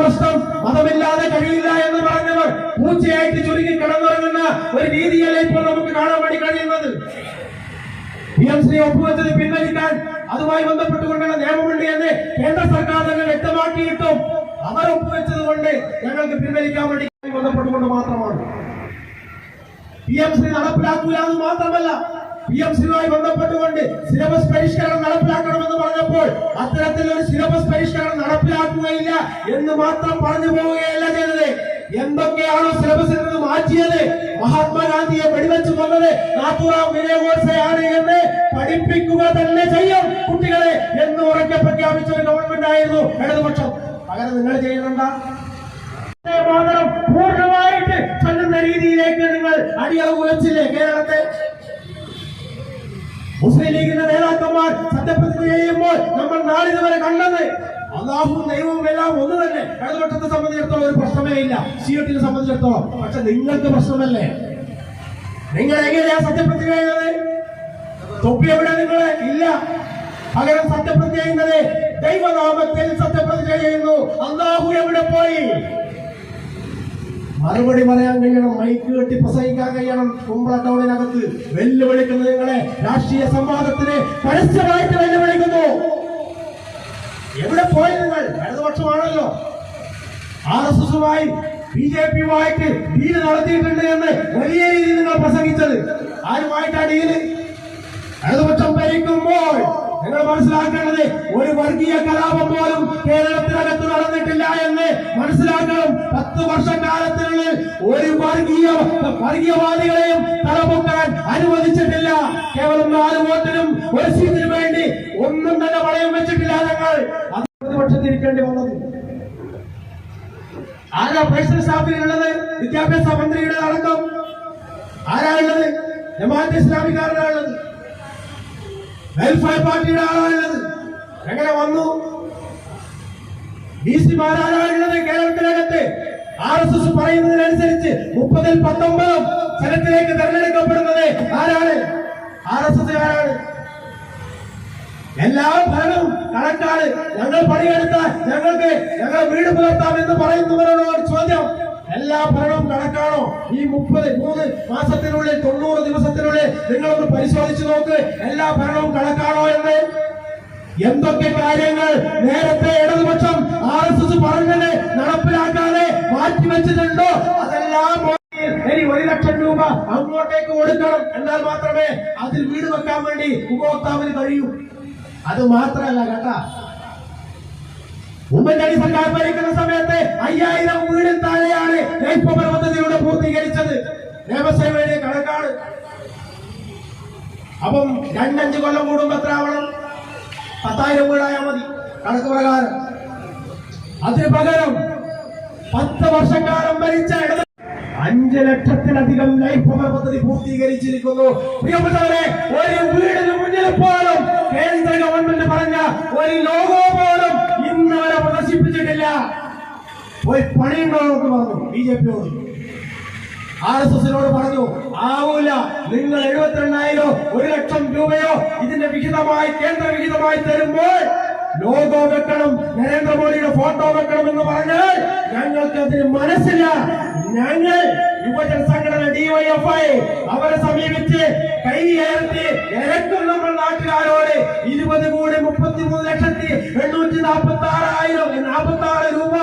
പ്രശ്നം, മതമില്ലാതെ കഴിയില്ല എന്ന് പറഞ്ഞവർ പൂച്ചയായിട്ട് ചുരുങ്ങി കിടന്നുറങ്ങുന്ന ഒരു രീതിയല്ല ഇപ്പോൾ നമുക്ക് കാണാൻ വേണ്ടി കഴിയുന്നത്. PM ശ്രീ ഒപ്പുവെച്ചത് പിൻവലിക്കാൻ അതുമായി ബന്ധപ്പെട്ടുകൊണ്ടുള്ള നിയമമുണ്ട് എന്ന് കേന്ദ്ര സർക്കാർ തന്നെ വ്യക്തമാക്കിയിട്ടും അവർ ഒപ്പുവെച്ചത് കൊണ്ട് ഞങ്ങൾക്ക് പിൻവലിക്കാൻ വേണ്ടി ബന്ധപ്പെട്ടുകൊണ്ട് മാത്രമാണ്. PM ശ്രീ നടപ്പിലാക്കൂല എന്ന് മാത്രമല്ല, PM ശ്രീയുമായി ബന്ധപ്പെട്ടുകൊണ്ട് സിലബസ് പരിഷ്കരണം നടപ്പിലാക്കണമെന്ന് പറഞ്ഞപ്പോൾ അത്തരത്തിലൊരു സിലബസ് പരിഷ്കരണം നടപ്പിലാക്കുകയില്ല എന്ന് മാത്രം പറഞ്ഞു പോവുകയല്ല ചെയ്തത്. എന്തൊക്കെയാണോ സിലബസിൽ നിന്ന് മാറ്റിയത്, മഹാത്മാഗാന്ധിയെ വെടിവെച്ച് കൊന്നത് നാഥുറാം വിനയ് ഗോഡ്സെയാണ് എന്ന് പഠിപ്പിക്കുക തന്നെ ചെയ്യും കുട്ടികളെ എന്ന് ഉറക്കെ പ്രഖ്യാപിച്ച ഒരു ഗവൺമെന്റ് ആയിരുന്നു ഇടതുപക്ഷം. പകരം നിങ്ങൾ ചെയ്യുന്നുണ്ടാ? മാതരം പൂർണ്ണമായിട്ട് ചൊല്ലുന്ന രീതിയിലേക്ക് നിങ്ങൾ അടിയറവ് വെച്ചില്ലേ കേരളത്തെ? മുസ്ലിം ലീഗിന്റെ നേതാക്കന്മാർ സത്യപ്രതിജ്ഞ ചെയ്യുമ്പോൾ നമ്മൾ നാളിതുവരെ കണ്ടത് അല്ലാഹുവും ദൈവവും എല്ലാം ഒന്ന് തന്നെ. ഇടതുപക്ഷത്തെ സംബന്ധിച്ചിടത്തോളം ഒരു പ്രശ്നമേ ഇല്ല, COT സംബന്ധിച്ചിടത്തോളം. പക്ഷെ നിങ്ങൾക്ക് പ്രശ്നമല്ലേ? നിങ്ങൾ എങ്ങനെയാ സത്യപ്രതിജ്ഞ ചെയ്യുന്നത്? തൊപ്പി എവിടെ നിങ്ങളെ ഇല്ല. പകരം സത്യപ്രതിജ്ഞ ചെയ്യുന്നത് ദൈവനാമത്തിൽ സത്യപ്രതിജ്ഞ ചെയ്യുന്നു. അല്ലാഹു എവിടെ പോയി? മറുപടി പറയാൻ കഴിയണം, മൈക്ക് കെട്ടി പ്രസംഗിക്കാൻ കഴിയണം. കുമ്പള ടൗണിനകത്ത് വെല്ലുവിളിക്കുന്ന നിങ്ങളെ രാഷ്ട്രീയ സംവാദത്തിന് പരസ്യമായിട്ട് വെല്ലുവിളിക്കുന്നു. എവിടെ പോയി നിങ്ങൾ? ഇടതുപക്ഷമാണല്ലോ. RSSുമായി BJPയുമായിട്ട് ഡീല് നടത്തിയിട്ടുണ്ട് എന്ന് വലിയ രീതിയിൽ നിങ്ങൾ പ്രസംഗിച്ചത്. ആരുമായിട്ടാ ഡീല്? ഇടതുപക്ഷം ഭരിക്കുമ്പോൾ നിങ്ങൾ മനസ്സിലാക്കേണ്ടത് ഒരു വർഗീയ കലാപം പോലും കേരളത്തിനകത്ത് നടന്നിട്ടില്ല എന്ന് മനസ്സിലാക്കണം. 10 വർഷക്കാലത്തിനുള്ളിൽ ഒരു വർഗീയവാദികളെയും തലപൊക്കാൻ അനുവദിച്ചിട്ടില്ല. കേവലം 4 വോട്ടിനും ഒരു സീറ്റിന് വേണ്ടി ഒന്നും തന്നെ വളയം വെച്ചിട്ടില്ല. ഞങ്ങൾ പ്രതിപക്ഷത്തിരിക്കേണ്ടി വന്നത്. ആരാ പേഴ്സണൽ സ്റ്റാഫിലുള്ളത്? വിദ്യാഭ്യാസ മന്ത്രിയുടെ അടക്കം ആരാ ഉള്ളത്? ജമാഅത്തെ ഇസ്ലാമിക്കാരനാണുള്ളത്, വെൽഫെയർ പാർട്ടിയുടെ ആളാണുള്ളത്. എങ്ങനെ വന്നു? DC-മാരാണുള്ളത് കേരളത്തിനകത്ത്. RSS പറയുന്നതിനനുസരിച്ച് 30-ൽ 19 സെനറ്റിലേക്ക് തെരഞ്ഞെടുക്കപ്പെടുന്നത് ആരാണ്? RSSകാരാണ്. എല്ലാ ഭരണവും കണക്കാണ്. ഞങ്ങൾ പണിയെടുത്താൽ ഞങ്ങൾ വീട് പുലർത്താം എന്ന് പറയുന്നവരോട് ചോദ്യം, എല്ലാ ഭരണവും കണക്കാണോ? ഈ 33 മാസത്തിനുള്ളിൽ 90 ദിവസത്തിനുള്ളിൽ നിങ്ങളൊന്ന് പരിശോധിച്ചു നോക്ക്, എല്ലാ ഭരണവും കണക്കാണോ എന്ന്. എന്തൊക്കെ കാര്യങ്ങൾ നേരത്തെ ഇടതുപക്ഷം RSS പറഞ്ഞത് നടപ്പിലാക്കാതെ മാറ്റിവെച്ചിട്ടുണ്ടോ അതെല്ലാം ഇനി 1 ലക്ഷം രൂപ അങ്ങോട്ടേക്ക് കൊടുക്കണം. എന്നാൽ മാത്രമേ അതിൽ വീട് വെക്കാൻ വേണ്ടി ഉപഭോക്താവിന് കഴിയൂ. അത് മാത്രമല്ല കേട്ടാ, ഉമ്മൻചാണ്ടി സർക്കാർ ഭരിക്കുന്ന സമയത്ത് 5000 വീടിൽ താഴെയാണ് ലൈഫ് പവർ പദ്ധതിയിലൂടെ പൂർത്തീകരിച്ചത്. നിയമസഭയുടെ കണക്കാണ്. അപ്പം 2-5 കൊല്ലം കൂടുമ്പോ എത്ര ആവണം? 10,000 വീടായാൽ മതി കണക്ക് പ്രകാരം. അതിന് പകരം 10 വർഷക്കാലം ഭരിച്ച 5 ലക്ഷത്തിലധികം ലൈഫ് പവർ പദ്ധതി പൂർത്തീകരിച്ചിരിക്കുന്നു. പ്രിയപ്പെട്ടവരെ, ഒരു വീടിന് മുന്നിൽ പോലും കേന്ദ്ര ഗവൺമെന്റ് പറഞ്ഞ ഒരു ലോഗോ പോലും ഇന്ന് വരെ പ്രദർശിപ്പിച്ചിട്ടില്ല. പോയി പണിയുണ്ടോ എന്ന് പറഞ്ഞു BJPയോട്. RSSനോട് പറഞ്ഞു, ആവൂല, നിങ്ങൾ 72,000 1 ലക്ഷം രൂപയോ ഇതിന്റെ വിഹിതമായി കേന്ദ്ര വിഹിതമായി തരുമ്പോൾ ലോഗോ വെക്കണം, നരേന്ദ്രമോദിയുടെ ഫോട്ടോ വെക്കണം എന്ന് പറഞ്ഞാൽ ഞങ്ങൾക്ക് അതിന് മനസ്സില്ല. ഞങ്ങൾ യുവജന സംഘടന DYFI അവരെ സമീപിച്ച് കൈ ഉയർത്തി ഇരക്കും നമ്മൾ നാട്ടുകാരോട് 20,33,846,046 രൂപ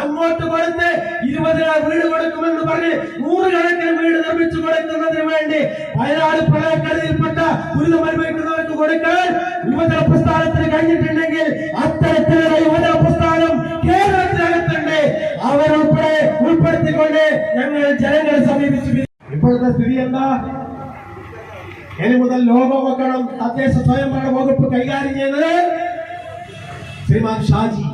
അങ്ങോട്ട് കൊടുത്ത് 20 വീട് കൊടുക്കുമെന്ന് പറഞ്ഞ് 100 കണക്കിന് വീട് നിർമ്മിച്ചു കൊടുക്കുന്നതിന് വേണ്ടി വയനാട് പ്രളയക്കെടുതിയിൽപ്പെട്ട ദുരിതം അനുഭവിക്കുന്നവർക്ക് കൊടുക്കാൻ യുവജന പ്രസ്ഥാനത്തിന് കഴിഞ്ഞിട്ടുണ്ടെങ്കിൽ അത്തരത്തിലുള്ള യുവജന പ്രസ്ഥാനം കേരളത്തിനകത്തുണ്ട്. അവരുൾപ്പെടെ ഉൾപ്പെടുത്തിക്കൊണ്ട് ഞങ്ങൾ ജനങ്ങളെ സമീപിച്ചു. ഇപ്പോഴത്തെ സ്ഥിതി എന്താ? ഇനി മുതൽ ലോഗോ വെക്കണം. തദ്ദേശ സ്വയംഭരണ വകുപ്പ് കൈകാര്യം ചെയ്യുന്നത് ശ്രീമാൻ ഷാജി.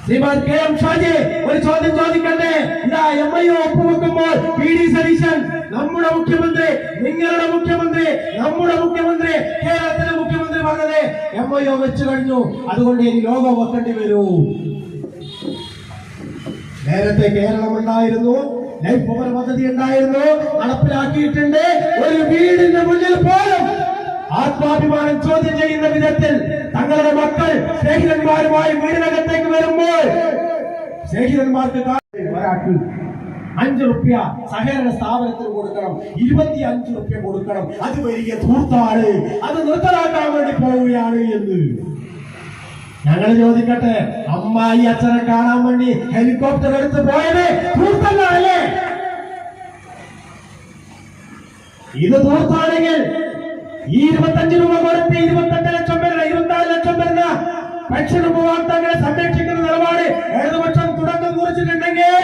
ശ്രീമാൻ കെ എം ഷാജി ഒരു ചോദ്യം ചോദിക്കട്ടെ. ഇതാ MIO ഒപ്പുവെക്കുമ്പോൾ PD സതീശൻ നമ്മുടെ മുഖ്യമന്ത്രി, നിങ്ങളുടെ മുഖ്യമന്ത്രി, നമ്മുടെ മുഖ്യമന്ത്രി, കേരളത്തിലെ മുഖ്യമന്ത്രി പറഞ്ഞത് MIO വെച്ചു കഴിഞ്ഞു, അതുകൊണ്ട് ഇനി ലോഗോ വെക്കേണ്ടി വരൂ. നേരത്തെ കേരളം ഉണ്ടായിരുന്നു, ലൈഫ് പവർ പദ്ധതി ഉണ്ടായിരുന്നു, നടപ്പിലാക്കിയിട്ടുണ്ട്. ഒരു വീടിന്റെ മുന്നിൽ പോലും ആത്മാഭിമാനം ചോദ്യം ചെയ്യുന്ന വിധത്തിൽ തങ്ങളുടെ മക്കൾ സ്നേഹിതന്മാരുമായി വീടിനകത്തേക്ക് വരുമ്പോൾ സ്നേഹിതന്മാർക്ക് ഒരാൾക്ക് 5 റുപ്യ സഹകരണ സ്ഥാപനത്തിന് കൊടുക്കണം, 25 റുപ്യ കൊടുക്കണം. അത് വലിയ ധൂർത്താണ്, അത് നിർത്തലാക്കാൻ വേണ്ടി പോവുകയാണ് എന്ന് ഞങ്ങൾ ചോദിക്കട്ടെ. അമ്മായി അച്ഛനെ കാണാൻ വേണ്ടി ഹെലികോപ്റ്റർ എടുത്ത് പോയത് ധൂർത്തല്ലേ? ഇത് ധൂർത്താണെങ്കിൽ ഈ 25 രൂപ കൊടുത്ത് 28 ലക്ഷം വരുന്ന 24 ലക്ഷം വരുന്ന പെൻഷൻ ഉപഭോക്താക്കളെ സംരക്ഷിക്കുന്ന നിലപാട് ഇടതുപക്ഷം തുടക്കം കുറിച്ചിട്ടുണ്ടെങ്കിൽ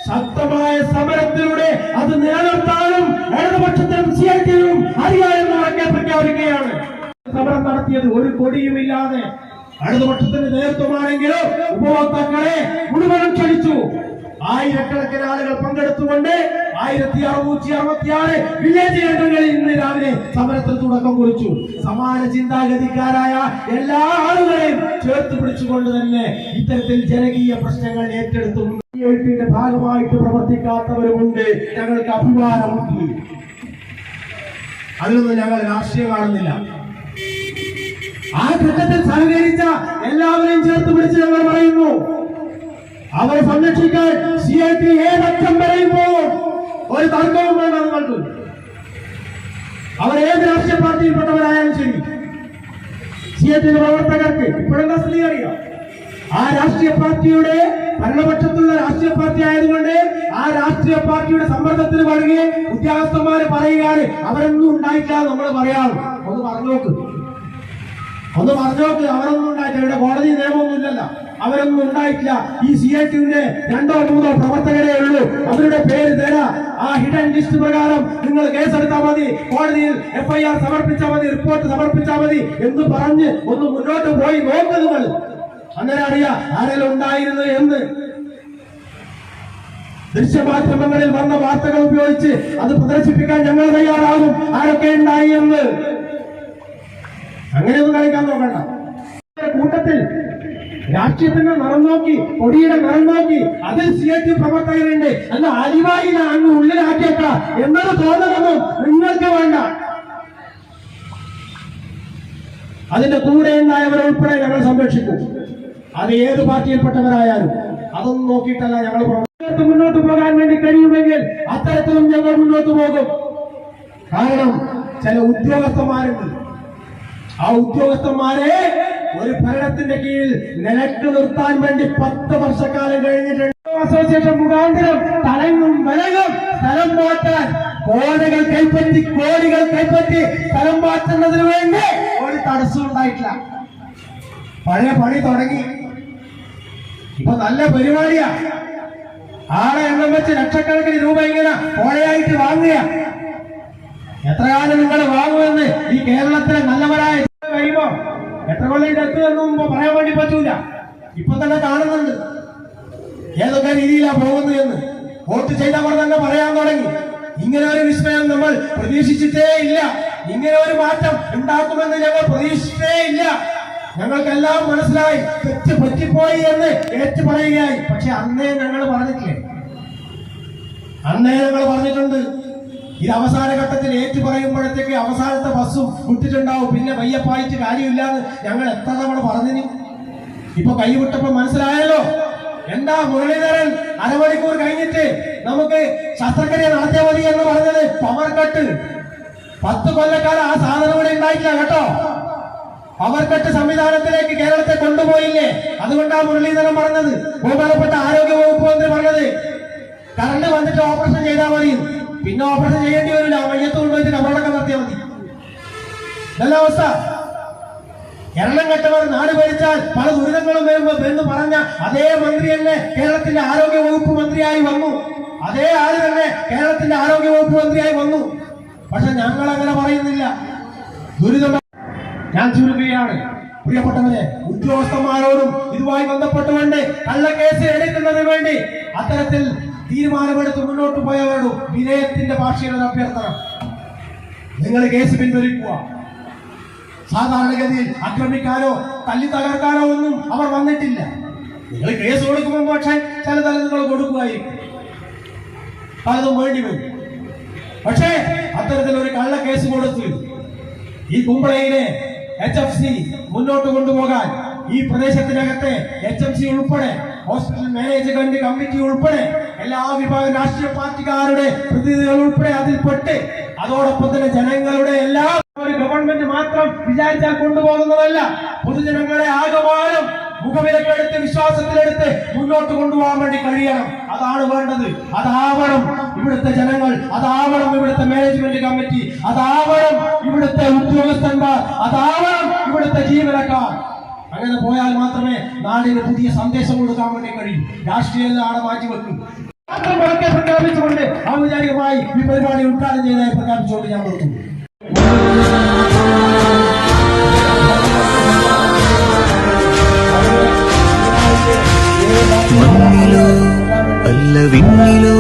ശക്തമായ സമരത്തിലൂടെ അത് നിലനിർത്താനും ഇടതുപക്ഷത്തിനും CITനും അറിയാമെന്ന് ഉറക്കെ പ്രഖ്യാപിക്കുകയാണ്. സമരം നടത്തിയത് ഒരു കൊടിയുമില്ലാതെ ഇടതുപക്ഷത്തിന്റെ നേതൃത്വമാണെങ്കിലും ഉപഭോക്താക്കളെ മുഴുവനും ക്ഷണിച്ചു. ആയിരക്കണക്കിന് ആളുകൾ പങ്കെടുത്തുകൊണ്ട് 1666 വില്ലേജ് കേന്ദ്രങ്ങളിൽ ഇന്ന് രാവിലെ സമരത്തിൽ തുടക്കം കുറിച്ചു. സമാന ചിന്താഗതിക്കാരായ എല്ലാ ആളുകളെയും ചേർത്ത് പിടിച്ചുകൊണ്ട് തന്നെ ഇത്തരത്തിൽ ജനകീയ പ്രശ്നങ്ങൾ ഏറ്റെടുത്തു യുടെ ഭാഗമായിട്ട് പ്രവർത്തിക്കാത്തവരുമുണ്ട്. ഞങ്ങൾക്ക് അഭിമാനമുണ്ട്. അതിലൊന്നും ഞങ്ങൾ രാഷ്ട്രീയം കാണുന്നില്ല. ആ ഘട്ടത്തിൽ സഹകരിച്ച എല്ലാവരെയും ചേർത്ത് പിടിച്ച് ഞങ്ങൾ പറയുന്നു, അവരെ സംരക്ഷിക്കാൻ CIT ഏതറ്റം വരെയും പോകും. ഒരു തർക്കവും വേണ്ട. നിങ്ങൾക്ക് അവർ ഏത് രാഷ്ട്രീയ പാർട്ടിയിൽപ്പെട്ടവരായാലും ശരി, CITന്റെ പ്രവർത്തകർക്ക് ഇപ്പോഴെന്താ സ്ഥിതി അറിയാം. ആ രാഷ്ട്രീയ പാർട്ടിയുടെ ഭരണപക്ഷത്തുള്ള രാഷ്ട്രീയ പാർട്ടി ആയതുകൊണ്ട് ആ രാഷ്ട്രീയ പാർട്ടിയുടെ സമ്മർദ്ദത്തിന് വഴങ്ങി ഉദ്യോഗസ്ഥന്മാര് പറയുകയാണ് അവരൊന്നും ഉണ്ടായിട്ടില്ല. നമ്മൾ പറയാം, ഒന്ന് പറഞ്ഞു നോക്ക്, അവരൊന്നും ഉണ്ടായിട്ടില്ല. ഇവിടെ കോടതി നിയമമൊന്നുമില്ലല്ലോ. അവരൊന്നും ഉണ്ടായിട്ടില്ല. ഈ CITന്റെ 2 or 3 പ്രവർത്തകരേ ഉള്ളൂ. അവരുടെ പേര് തരാം. ആ ഹിഡൻ ലിസ്റ്റ് പ്രകാരം നിങ്ങൾ കേസെടുത്താൽ മതി, കോടതിയിൽ FIR സമർപ്പിച്ചാൽ മതി, റിപ്പോർട്ട് സമർപ്പിച്ചാൽ മതി എന്ന് പറഞ്ഞ് ഒന്ന് മുന്നോട്ട് പോയി നോക്ക്. നിങ്ങൾ അങ്ങനെ അറിയാം ആരെല്ലാം ഉണ്ടായിരുന്നു എന്ന്. ദൃശ്യമാധ്യമങ്ങളിൽ വന്ന വാർത്തകൾ ഉപയോഗിച്ച് അത് പ്രദർശിപ്പിക്കാൻ ഞങ്ങൾ തയ്യാറാകും ആരൊക്കെ ഉണ്ടായി എന്ന്. അങ്ങനെയൊന്നും കളിക്കാൻ നോക്കണ്ട. കൂട്ടത്തിൽ രാഷ്ട്രീയത്തിന്റെ നിറം നോക്കി, കൊടിയുടെ നിറം നോക്കി അതിൽ CIT പ്രവർത്തകരുണ്ട് അല്ല അലിവായില്ല അങ്ങ് ഉള്ളിലാക്കിയേക്ക എന്നൊരു തോന്നലൊന്നും നിങ്ങൾക്ക് വേണ്ട. അതിന്റെ കൂടെ ഉണ്ടായവരെ ഉൾപ്പെടെ ഞങ്ങൾ സംരക്ഷിക്കും. അത് ഏത് പാർട്ടിയിൽപ്പെട്ടവരായാലും അതൊന്നും നോക്കിയിട്ടല്ല ഞങ്ങൾ മുന്നോട്ട് പോകാൻ വേണ്ടി കഴിയുമെങ്കിൽ അത്തരത്തിലും ഞങ്ങൾ മുന്നോട്ട് പോകും. കാരണം ചില ഉദ്യോഗസ്ഥന്മാരുണ്ട്. ആ ഉദ്യോഗസ്ഥന്മാരെ ഒരു ഭരണത്തിന്റെ കീഴിൽ നിലക്ക് നിർത്താൻ വേണ്ടി 10 വർഷക്കാലം കഴിഞ്ഞിട്ടുണ്ട്. അസോസിയേഷൻ മുഖാന്തരം തലങ്ങും വിലകും സ്ഥലം മാറ്റാൻ കോടികൾ കൈപ്പറ്റി സ്ഥലം മാറ്റുന്നതിന് വേണ്ടി ഒരു തടസ്സം ഉണ്ടായിട്ടില്ല. പഴയ പണി തുടങ്ങി. ഇപ്പൊ നല്ല പരിപാടിയാ. ആളെ എണ്ണം വെച്ച് ലക്ഷക്കണക്കിന് രൂപ ഇങ്ങനെ കോഴയായിട്ട് വാങ്ങുക. എത്ര കാലം നിങ്ങൾ വാങ്ങുമെന്ന് ഈ കേരളത്തിലെ നല്ലവരായ കഴിയുമ്പോ എത്ര കൊല്ലം ഇതെത്തുമെന്നും പറയാൻ വേണ്ടി പറ്റൂല. ഇപ്പൊ തന്നെ കാണുന്നുണ്ട് ഏതൊക്കെ രീതിയിലാ പോകുന്നത് എന്ന്. വോട്ട് ചെയ്തവർ തന്നെ പറയാൻ തുടങ്ങി. ഇങ്ങനെ ഒരു വിസ്മയം നമ്മൾ പ്രതീക്ഷിച്ചിട്ടേ ഇല്ല. ഇങ്ങനെ ഒരു മാറ്റം ഉണ്ടാക്കുമെന്ന് ഞങ്ങൾ പ്രതീക്ഷിച്ചിട്ടേ ഇല്ല. ഞങ്ങൾക്കെല്ലാം മനസ്സിലായി തെറ്റ് പറ്റിപ്പോയി എന്ന് ഏറ്റു പറയുകയായി. പക്ഷെ അന്നേ ഞങ്ങൾ പറഞ്ഞിട്ടില്ലേ, അന്നേ ഞങ്ങൾ പറഞ്ഞിട്ടുണ്ട് ഇത് അവസാന ഘട്ടത്തിൽ ഏറ്റു പറയുമ്പോഴത്തേക്ക് അവസാനത്തെ ബസ്സും വിട്ടിട്ടുണ്ടാവും, പിന്നെ വയ്യപ്പായിട്ട് കാര്യമില്ലാന്ന് ഞങ്ങൾ എത്ര തവണ പറഞ്ഞു. ഇപ്പൊ കൈവിട്ടപ്പോ മനസ്സിലായല്ലോ. എന്താ മുരളീധരൻ അരമണിക്കൂർ കഴിഞ്ഞിട്ട് നമുക്ക് ശസ്ത്രക്രിയ നടത്തിയാൽ മതി എന്ന് പറഞ്ഞത്? പവർ കട്ട് 10 കൊല്ലക്കാലം ആ സാധനം കൂടെ ഉണ്ടായിട്ടില്ല കേട്ടോ. പവർ കട്ട് സംവിധാനത്തിലേക്ക് കേരളത്തെ കൊണ്ടുപോയില്ലേ? അതുകൊണ്ടാണ് മുരളീധരൻ പറഞ്ഞത്, ബഹുമാനപ്പെട്ട ആരോഗ്യ വകുപ്പ് മന്ത്രി പറഞ്ഞത് കറണ്ട് വന്നിട്ട് ഓപ്പറേഷൻ ചെയ്താൽ മതി, പിന്നെ ഓപ്പറേഷൻ ചെയ്യേണ്ടി വരില്ല, മയ്യത്ത് കൊണ്ടുപോയിട്ട് കബറടക്കം നടത്തിയാൽ മതി. നല്ല അവസ്ഥ. കേരളം കെട്ടവർ നാട് ഭരിച്ചാൽ പല ദുരിതങ്ങളും വരുമ്പോൾ എന്ന് പറഞ്ഞ അതേ മന്ത്രി തന്നെ കേരളത്തിന്റെ ആരോഗ്യ വകുപ്പ് മന്ത്രിയായി വന്നു. അതേ ആള് തന്നെ കേരളത്തിന്റെ ആരോഗ്യ വകുപ്പ് മന്ത്രിയായി വന്നു. പക്ഷെ ഞങ്ങൾ അങ്ങനെ പറയുന്നില്ല. ദുരിതം ഞാൻ ചുരുക്കുകയാണ്. പ്രിയപ്പെട്ടവരെ, ഉദ്യോഗസ്ഥന്മാരോടും ഇതുമായി ബന്ധപ്പെട്ടുകൊണ്ട് കള്ളക്കേസ് എടുക്കുന്നതിന് വേണ്ടി അത്തരത്തിൽ തീരുമാനമെടുത്ത് മുന്നോട്ട് പോയവരോടും വിനയത്തിന്റെ ഭാഷയുടെ അഭ്യർത്ഥന, നിങ്ങൾ കേസ് പിൻവലിക്കുക. സാധാരണഗതിയിൽ ആക്രമിക്കാനോ തല്ലി തകർക്കാനോ ഒന്നും അവർ വന്നിട്ടില്ല. നിങ്ങൾ കേസ് കൊടുക്കുമ്പോൾ പക്ഷേ ചില നിങ്ങൾ കൊടുക്കുകയായിരിക്കും, പലതും വേണ്ടി വരും. പക്ഷേ അത്തരത്തിലൊരു കള്ള കേസ് കൊടുത്തു ഈ കുമ്പളയിലെ HFC മുന്നോട്ട് കൊണ്ടുപോകാൻ ഈ പ്രദേശത്തിനകത്തെ HMC ഉൾപ്പെടെ ഹോസ്പിറ്റൽ മാനേജ്മെന്റ് കമ്മിറ്റി ഉൾപ്പെടെ എല്ലാ വിഭാഗം രാഷ്ട്രീയ പാർട്ടിക്കാരുടെ പ്രതിനിധികൾ ഉൾപ്പെടെ അതിൽപ്പെട്ട് അതോടൊപ്പം തന്നെ ജനങ്ങളുടെ എല്ലാ ഒരു ഗവൺമെന്റ് മാത്രം വിചാരിച്ചാൽ കൊണ്ടുപോകുന്നതല്ല, പൊതുജനങ്ങളെ ആകമാനം മുഖവിലക്കെടുത്ത് വിശ്വാസത്തിലെടുത്ത് മുന്നോട്ട് കൊണ്ടുപോകാൻ വേണ്ടി കഴിയണം. അതാണ് വേണ്ടത്. അതാവണം ഇവിടുത്തെ ജനങ്ങൾ, അതാവണം ഇവിടുത്തെ മാനേജ്മെന്റ് കമ്മിറ്റി, അതാവണം ഇവിടുത്തെ ഉദ്യോഗസ്ഥന്മാർ, അതാവണം ഇവിടുത്തെ ജീവനക്കാർ. അങ്ങനെ പോയാൽ മാത്രമേ നാടിന് പുതിയ സന്ദേശം കൊടുക്കാൻ വേണ്ടി കഴിയും. രാഷ്ട്രീയം ആടെ മാറ്റിവെക്കും. പ്രഖ്യാപിച്ചുകൊണ്ട് ഔപചാരികമായി ഈ പരിപാടി ഉദ്ഘാടനം ചെയ്തതായി പ്രഖ്യാപിച്ചുകൊണ്ട് ഞാൻ നിർത്തുന്നു. മണ്ണിലോ അല്ല വിണ്ണിലോ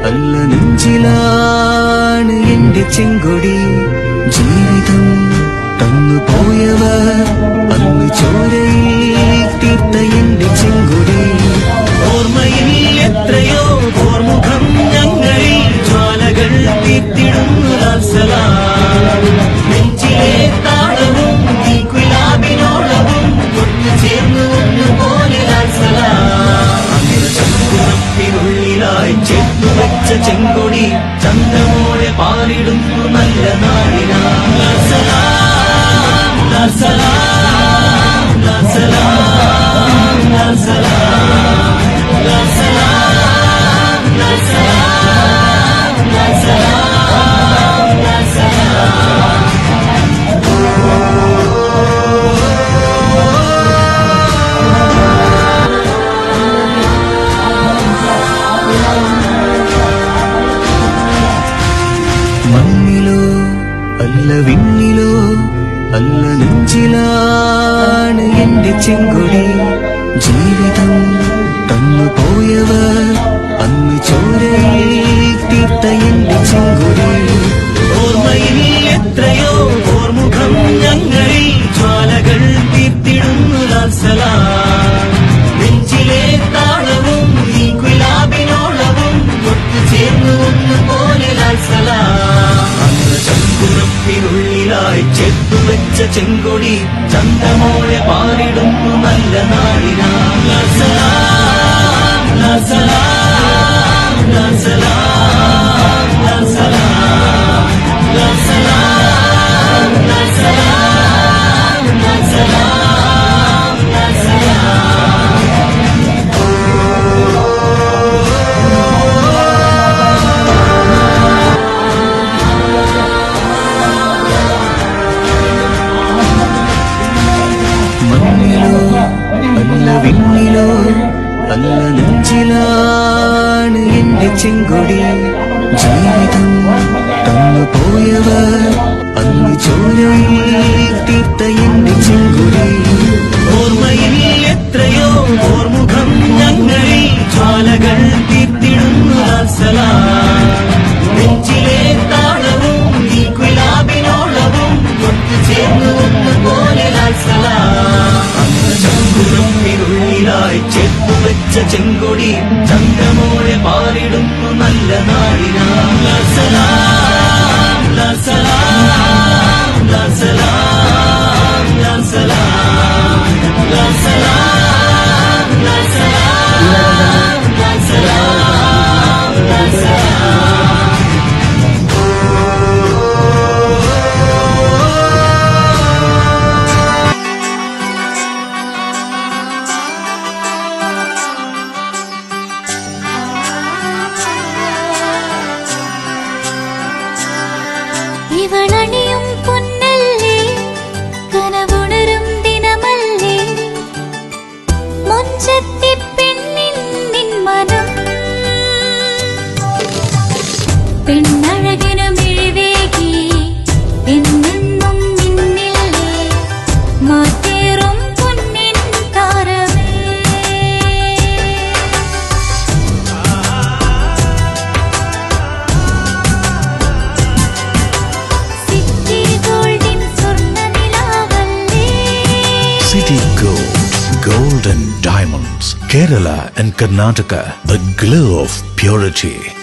അല്ല നെഞ്ചിലാണ് എന്റെ ചെങ്കൊടി. ജീവിതം തന്നു പോയവർ അന്ന് ചോരയിൽ തീർത്ത എന്റെ ചെങ്കൊടി. ഓർമ്മയിൽ എത്രയോ ഓർമുഖം ഞങ്ങളിൽ ജ്വാലകൾ തീർത്തിടുന്നു. നെഞ്ചിലെ താളവും ഈ ഗുലാബിനോളവും ചേർന്നു ഒന്നുപോലെ ുള്ളിലായി ചേർത്തു വെച്ച ചെങ്കൊടി ചന്ദ്രമോടെ പാറിടുന്നു നല്ല നാടിനാ. മണ്ണിലോ അല്ല വിണ്ണിലോ അല്ല നെഞ്ചിലാണ് എന്റെ ചെങ്കൊടി. ജീവിതം തന്നു പോയവർ അന്ന് ചോരയിൽ തീർത്ത എന്റെ ചെങ്കൊടി. ഓർമ്മയിൽ എത്രയോ ഓർമുഖം ഞങ്ങളിൽ ജ്വാലകൾ തീർത്തിടുന്നു. നെഞ്ചിലെ താളവും ഈ ഗുലാബിനോളവും ഒത്തുചേർന്നു ഒന്നുപോലെ ചങ്കുറപ്പിനുള്ളിലായി ചേർത്തു വെച്ച ചെങ്കൊടി ചന്ദ്രമോടെ പാറിടുന്നു നല്ല നാടിനാ. അല്ല വിണ്ണിലോ അല്ല നെഞ്ചിലാണ് എന്റെ ചെങ്കൊടി. ജീവിതം തന്നു പോയവർ അന്ന് ചോരയിൽ തീർത്ത എന്റെ ചെങ്കൊടി. ഓർമ്മയിൽ എത്രയോ ഓർമുഖം ഞങ്ങളിൽ ജ്വാലകൾ തീർത്തിടുന്നു. നെഞ്ചിലെ താളവും ഈ ഗുലാബിനോളവും ഒത്തുചേർന്നു ഒന്നുപോലെ ചങ്കുറപ്പിനുള്ളിലായി ചേർത്തു വെച്ച ചെങ്കൊടി ചന്ദ്രമോടെ പാറിടുന്നു നല്ല നാടിനാ. ഇവളണിയും പൊന്നല്ലേ, കനവുണരും ദിനമല്ലേ, മൊഞ്ചത്തി പെണ്ണിൻ നിൻ മനം. പെണ്ണഴകിനു മിഴിവേകി എന്നെന്നും നിന്നില്ലേ, മാറ്റേ Kerala and Karnataka, the glow of purity.